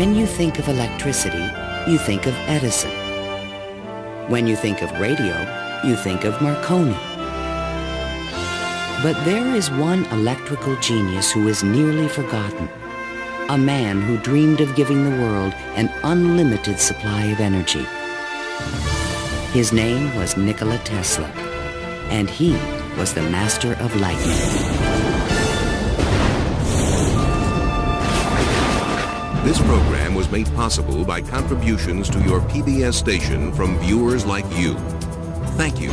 When you think of electricity, you think of Edison. When you think of radio, you think of Marconi. But there is one electrical genius who is nearly forgotten. A man who dreamed of giving the world an unlimited supply of energy. His name was Nikola Tesla, and he was the master of lightning. This program was made possible by contributions to your PBS station from viewers like you. Thank you.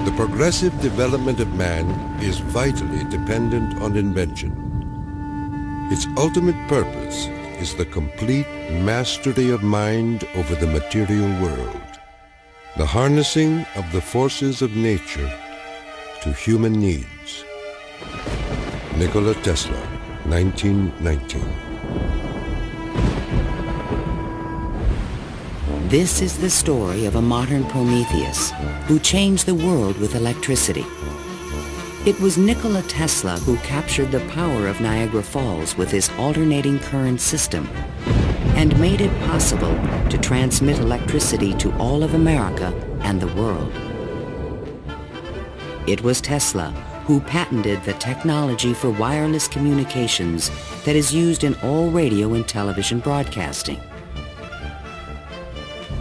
The progressive development of man is vitally dependent on invention. Its ultimate purpose is the complete mastery of mind over the material world, the harnessing of the forces of nature to human needs. Nikola Tesla, 1919. This is the story of a modern Prometheus who changed the world with electricity. It was Nikola Tesla who captured the power of Niagara Falls with his alternating current system and made it possible to transmit electricity to all of America and the world. It was Tesla who patented the technology for wireless communications that is used in all radio and television broadcasting.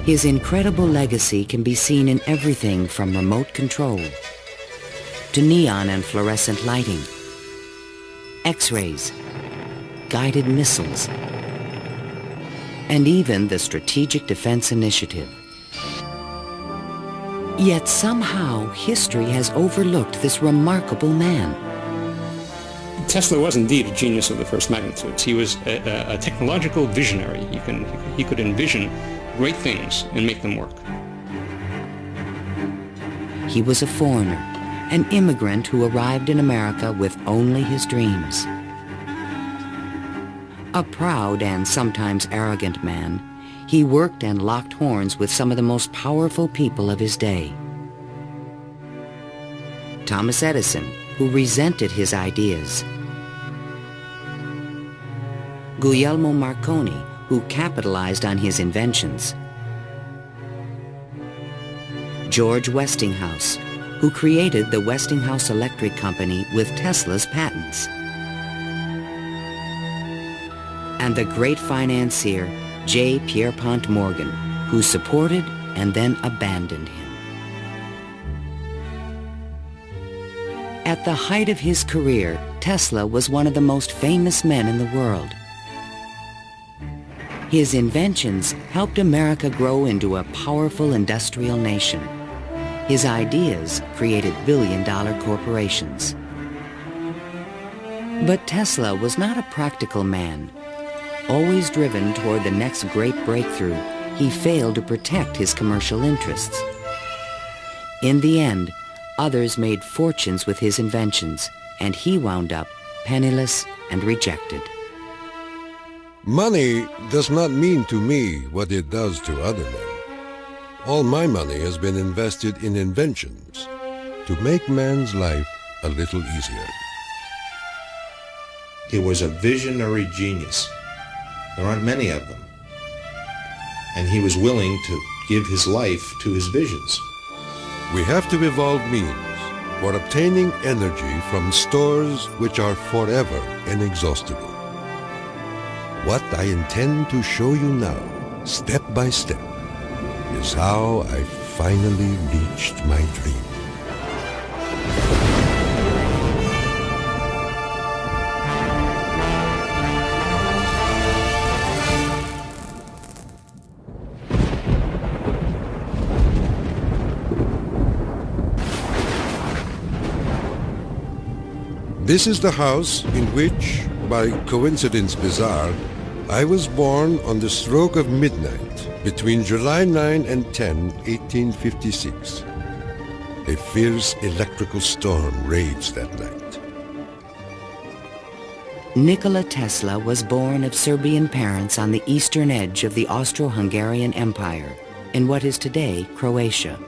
His incredible legacy can be seen in everything from remote control to neon and fluorescent lighting, X-rays, guided missiles, and even the Strategic Defense Initiative. Yet somehow history has overlooked this remarkable man. Tesla was indeed a genius of the first magnitude. He was a technological visionary. He could envision great things and make them work. He was a foreigner, an immigrant who arrived in America with only his dreams. A proud and sometimes arrogant man, he worked and locked horns with some of the most powerful people of his day. Thomas Edison, who resented his ideas. Guglielmo Marconi, who capitalized on his inventions. George Westinghouse, who created the Westinghouse Electric Company with Tesla's patents. And the great financier, J. Pierpont Morgan, who supported and then abandoned him. At the height of his career, Tesla was one of the most famous men in the world. His inventions helped America grow into a powerful industrial nation. His ideas created billion-dollar corporations. But Tesla was not a practical man. Always driven toward the next great breakthrough, he failed to protect his commercial interests. In the end, others made fortunes with his inventions, and he wound up penniless and rejected. Money does not mean to me what it does to other men. All my money has been invested in inventions to make man's life a little easier. He was a visionary genius. There aren't many of them. And he was willing to give his life to his visions. We have to evolve means for obtaining energy from stores which are forever inexhaustible. What I intend to show you now, step by step, is how I finally reached my dream. This is the house in which, by coincidence bizarre, I was born on the stroke of midnight between July 9 and 10, 1856. A fierce electrical storm raged that night. Nikola Tesla was born of Serbian parents on the eastern edge of the Austro-Hungarian Empire in what is today Croatia.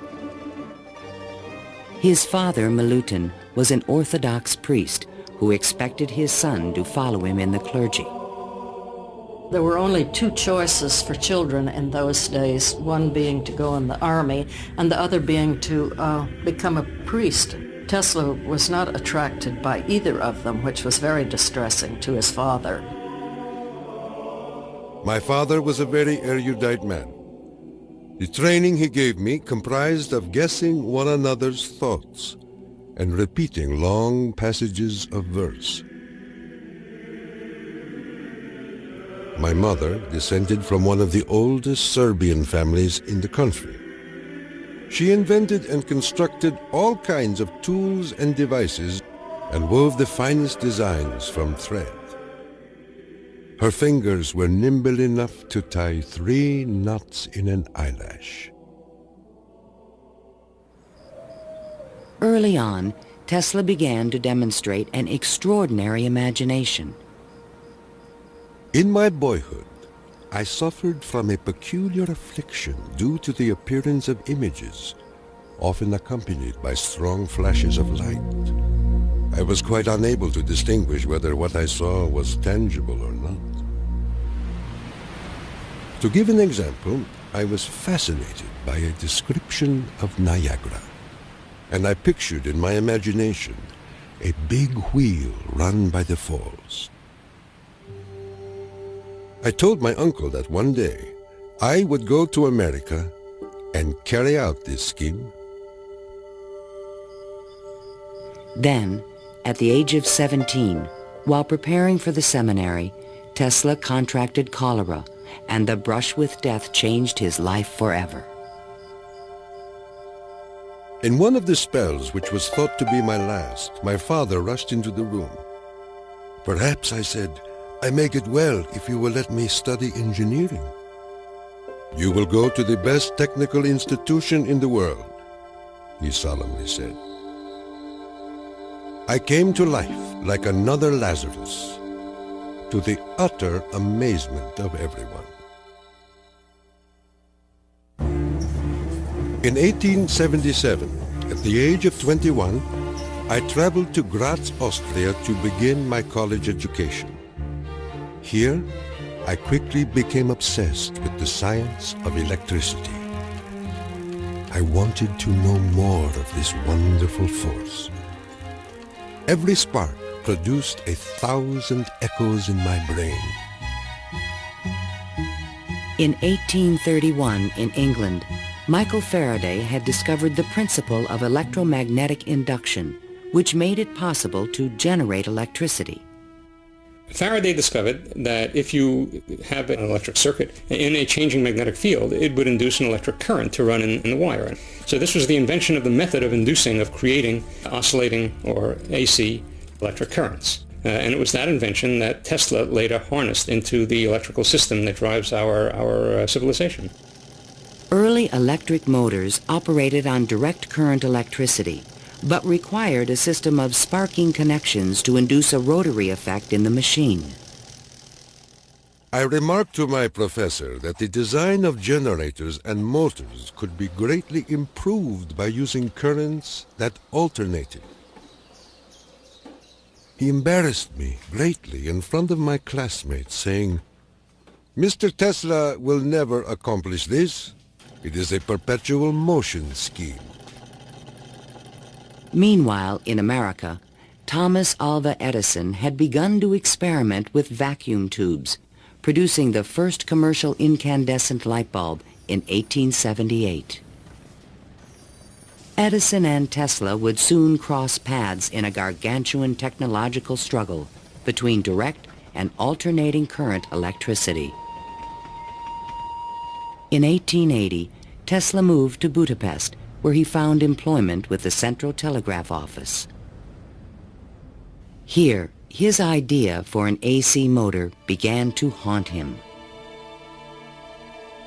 His father, Milutin, was an Orthodox priest who expected his son to follow him in the clergy. There were only two choices for children in those days, one being to go in the army and the other being to become a priest. Tesla was not attracted by either of them, which was very distressing to his father. My father was a very erudite man. The training he gave me comprised of guessing one another's thoughts and repeating long passages of verse. My mother descended from one of the oldest Serbian families in the country. She invented and constructed all kinds of tools and devices and wove the finest designs from thread. Her fingers were nimble enough to tie 3 knots in an eyelash. Early on, Tesla began to demonstrate an extraordinary imagination. In my boyhood, I suffered from a peculiar affliction due to the appearance of images, often accompanied by strong flashes of light. I was quite unable to distinguish whether what I saw was tangible or not. To give an example, I was fascinated by a description of Niagara, and I pictured in my imagination a big wheel run by the falls. I told my uncle that one day I would go to America and carry out this scheme. Then, at the age of 17, while preparing for the seminary, Tesla contracted cholera, and the brush with death changed his life forever. In one of the spells, which was thought to be my last, my father rushed into the room. "Perhaps," I said, "I may get well if you will let me study engineering." "You will go to the best technical institution in the world," he solemnly said. I came to life like another Lazarus, to the utter amazement of everyone. In 1877, at the age of 21, I traveled to Graz, Austria to begin my college education. Here, I quickly became obsessed with the science of electricity. I wanted to know more of this wonderful force. Every spark produced 1,000 echoes in my brain. In 1831, in England, Michael Faraday had discovered the principle of electromagnetic induction, which made it possible to generate electricity. Faraday discovered that if you have an electric circuit in a changing magnetic field, it would induce an electric current to run in the wire. So this was the invention of the method of creating oscillating or AC electric currents. And it was that invention that Tesla later harnessed into the electrical system that drives our civilization. Early electric motors operated on direct current electricity, but required a system of sparking connections to induce a rotary effect in the machine. I remarked to my professor that the design of generators and motors could be greatly improved by using currents that alternated. He embarrassed me greatly in front of my classmates, saying, "Mr. Tesla will never accomplish this. It is a perpetual motion scheme." Meanwhile, in America, Thomas Alva Edison had begun to experiment with vacuum tubes, producing the first commercial incandescent light bulb in 1878. Edison and Tesla would soon cross paths in a gargantuan technological struggle between direct and alternating current electricity. In 1880, Tesla moved to Budapest, where he found employment with the Central Telegraph Office. Here, his idea for an AC motor began to haunt him.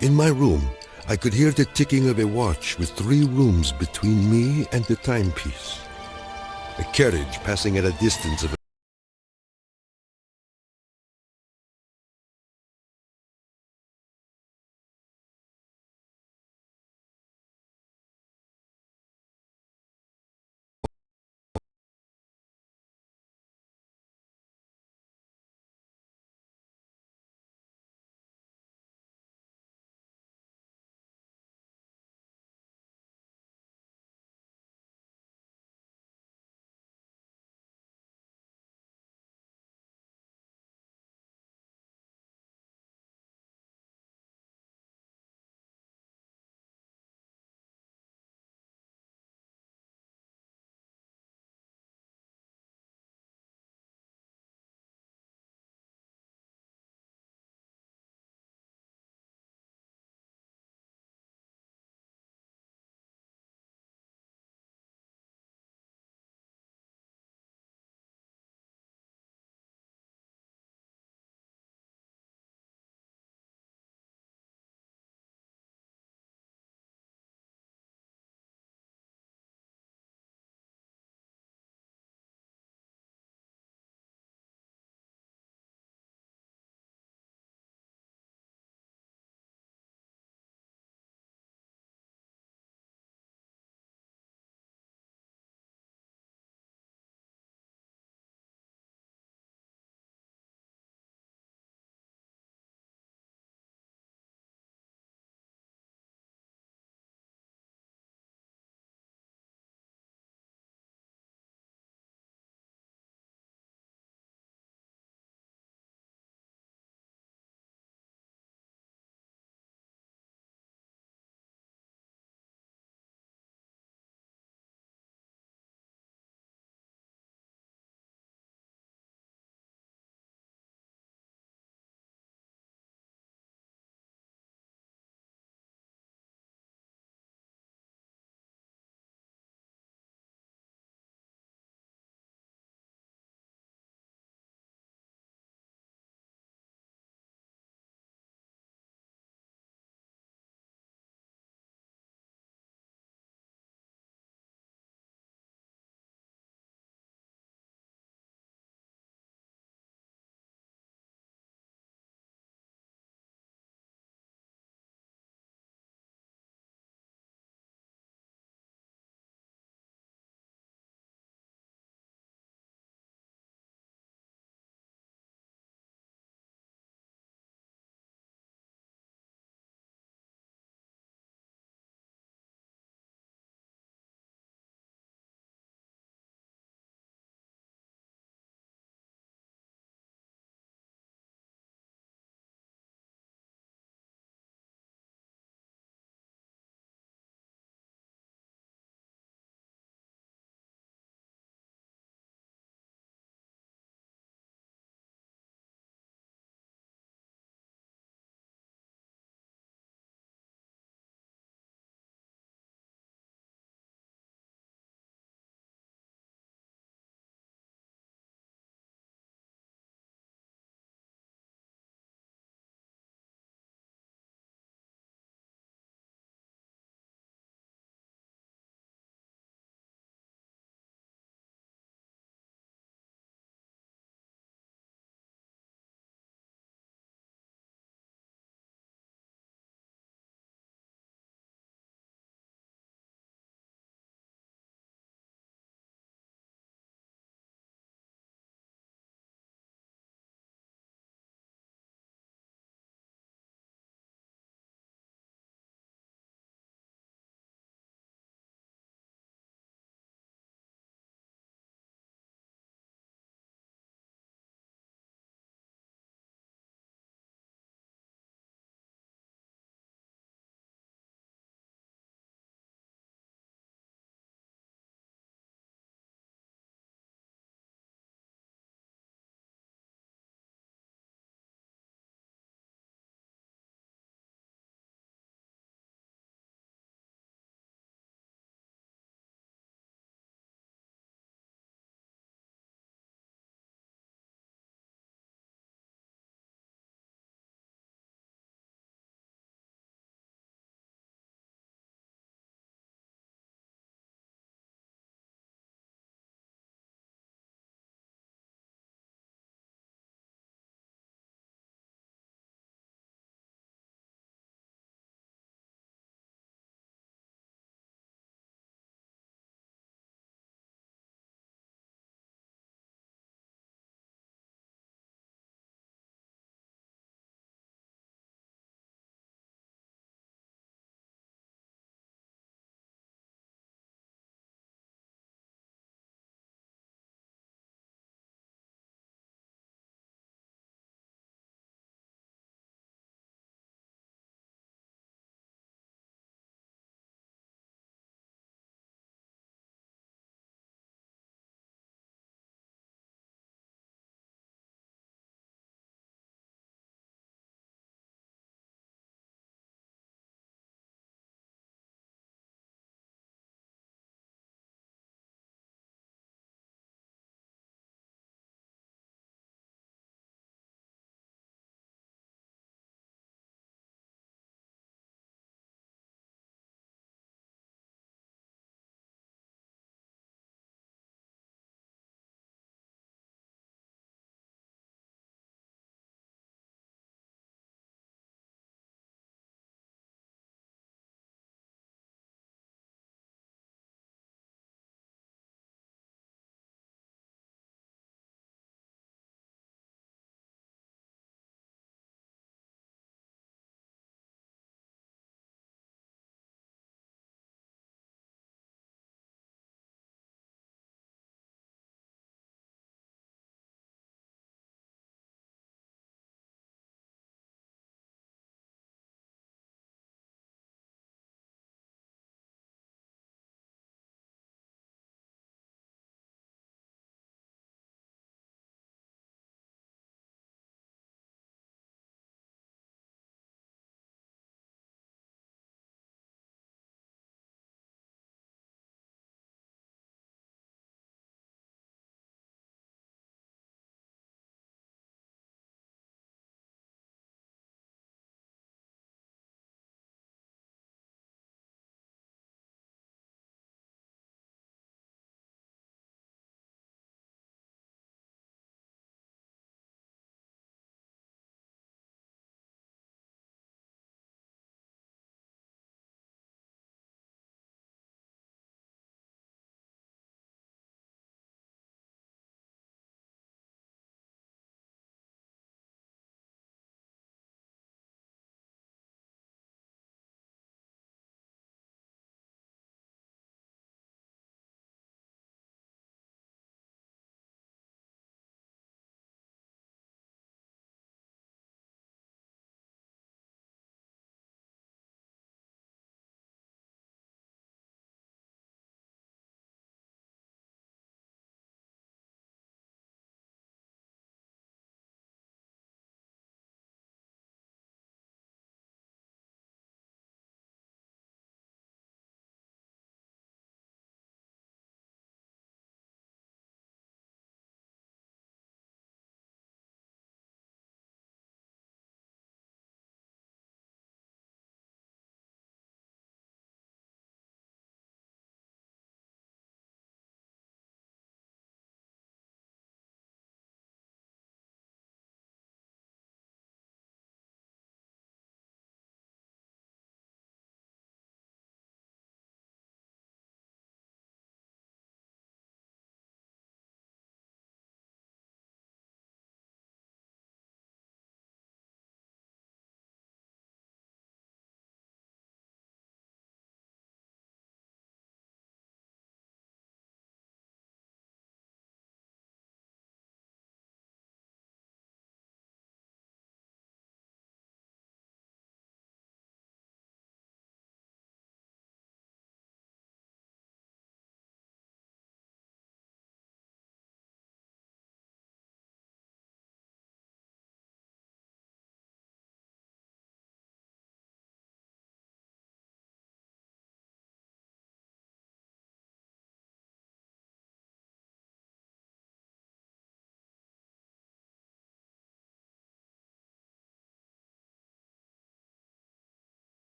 In my room, I could hear the ticking of a watch with 3 rooms between me and the timepiece. A carriage passing at a distance of